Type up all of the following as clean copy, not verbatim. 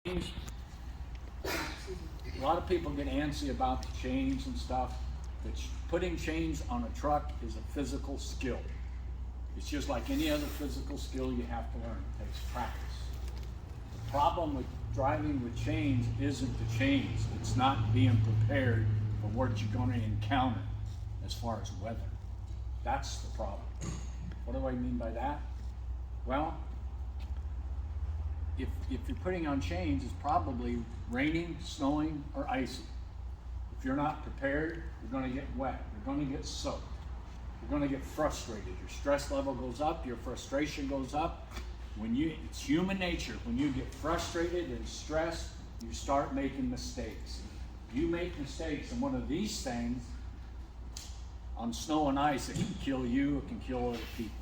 Change, a lot of people get antsy about the chains and stuff, but putting chains on a truck is a physical skill. It's just like any other physical skill you have to learn. It takes practice. The problem with driving with chains isn't the chains. It's not being prepared for what you're going to encounter as far as weather. That's the problem. What do I mean by that? Well, if you're putting on chains, it's probably raining, snowing, or icy. If you're not prepared, you're going to get wet. You're going to get soaked. You're going to get frustrated. Your stress level goes up. Your frustration goes up. It's human nature. When you get frustrated and stressed, you start making mistakes. You make mistakes, and one of these things, on snow and ice, it can kill you. It can kill other people.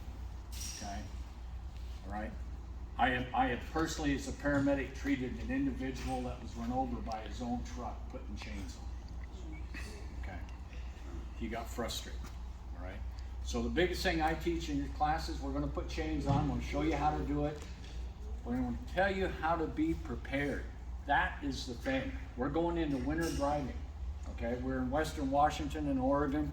Okay? All right? I have personally, as a paramedic, treated an individual that was run over by his own truck putting chains on. Okay. He got frustrated. All right. So the biggest thing I teach in your classes, we're going to put chains on. I'm going to show you how to do it. We're going to tell you how to be prepared. That is the thing. We're going into winter driving. Okay. We're in Western Washington and Oregon.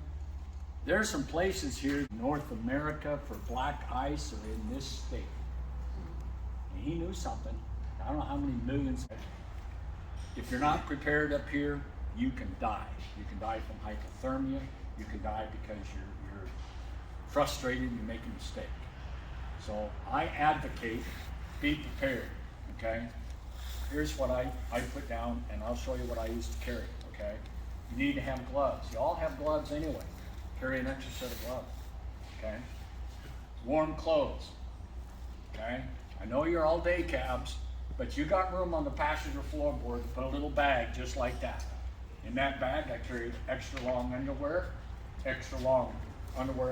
There are some places here in North America for black ice are in this state. He knew something. I don't know how many millions. If you're not prepared up here, you can die. You can die from hypothermia. You can die because you're frustrated and you make a mistake. So I advocate be prepared. Okay. Here's what I put down, and I'll show you what I used to carry. Okay. You need to have gloves. You all have gloves anyway. Carry an extra set of gloves. Okay. Warm clothes. Okay. I know you're all day cabs, but you got room on the passenger floorboard to put a little bag just like that. In that bag, I carried extra long underwear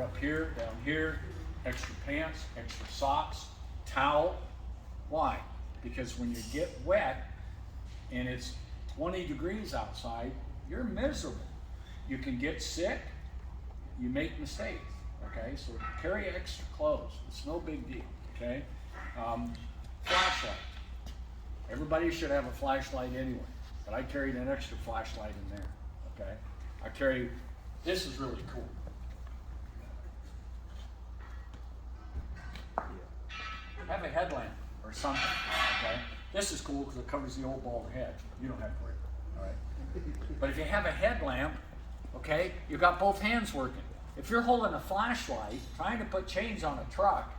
up here, down here, extra pants, extra socks, towel. Why? Because when you get wet and it's 20 degrees outside, you're miserable. You can get sick, you make mistakes, okay? So carry extra clothes. It's no big deal, okay? Flashlight. Everybody should have a flashlight anyway, but I carried an extra flashlight in there, okay? This is really cool. Have a headlamp or something, okay? This is cool because it covers the old bald head. You don't have to worry, all right? But if you have a headlamp, okay, you've got both hands working. If you're holding a flashlight, trying to put chains on a truck,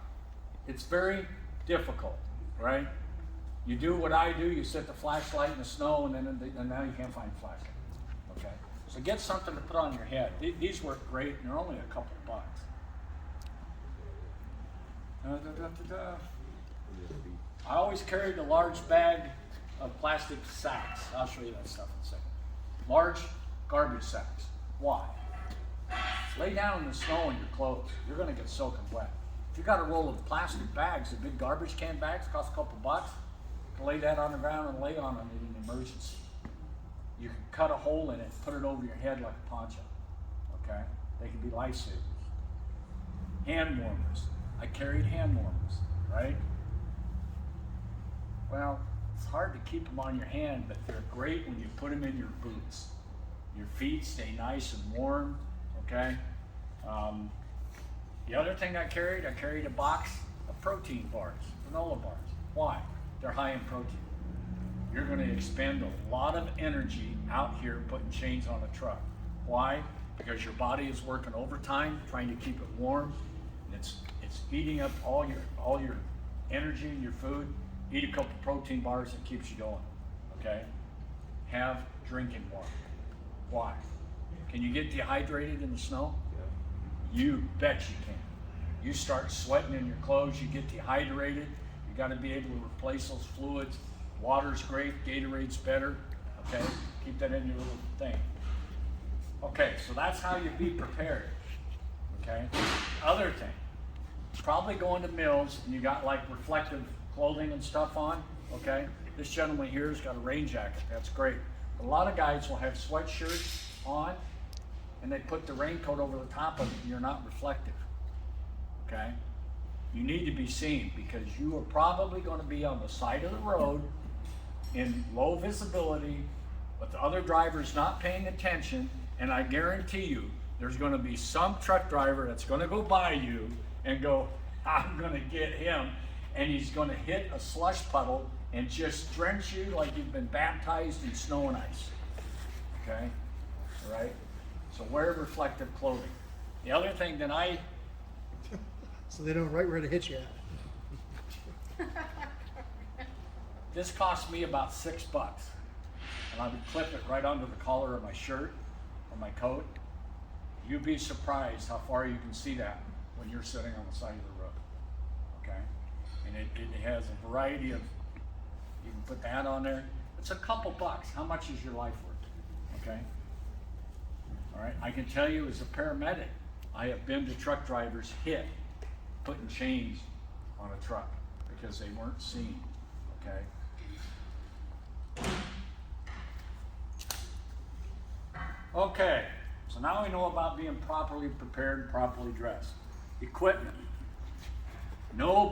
it's very difficult, right? You do what I do, you set the flashlight in the snow, and now you can't find the flashlight, okay? So get something to put on your head. These work great, and they're only a couple of bucks. I always carried a large bag of plastic sacks. I'll show you that stuff in a second. Large garbage sacks. Why? Lay down in the snow in your clothes. You're going to get soaking wet. If you got a roll of plastic bags, the big garbage can bags, cost a couple bucks. You can lay that on the ground and lay on it in an emergency. You can cut a hole in it, put it over your head like a poncho. Okay? They can be lifesavers. Hand warmers. I carried hand warmers, right? Well, it's hard to keep them on your hand, but they're great when you put them in your boots. Your feet stay nice and warm, okay? The other thing I carried a box of protein bars, granola bars. Why? They're high in protein. You're going to expend a lot of energy out here putting chains on a truck. Why? Because your body is working overtime trying to keep it warm. And it's eating up all your energy and your food. Eat a couple protein bars, it keeps you going. Okay? Have drinking water. Why? Can you get dehydrated in the snow? You bet you can. You start sweating in your clothes, you get dehydrated, you got to be able to replace those fluids. Water's great, Gatorade's better, okay? Keep that in your little thing. Okay, so that's how you be prepared, okay? Other thing, probably going to Mills and you got like reflective clothing and stuff on, okay? This gentleman here has got a rain jacket, that's great. A lot of guys will have sweatshirts on and they put the raincoat over the top of it and you're not reflective, okay? You need to be seen because you are probably going to be on the side of the road in low visibility with the other drivers not paying attention, and I guarantee you, there's gonna be some truck driver that's gonna go by you and go, I'm gonna get him, and he's gonna hit a slush puddle and just drench you like you've been baptized in snow and ice, okay? All right? So wear reflective clothing. The other thing that So they know right where to hit you at. this cost me about $6, and I would clip it right under the collar of my shirt or my coat. You'd be surprised how far you can see that when you're sitting on the side of the road, okay? And it has a variety of, you can put that on there. It's a couple bucks. How much is your life worth, okay? All right, I can tell you as a paramedic, I have been to truck drivers hit putting chains on a truck because they weren't seen, okay? Okay, so now we know about being properly prepared, properly dressed. Equipment. No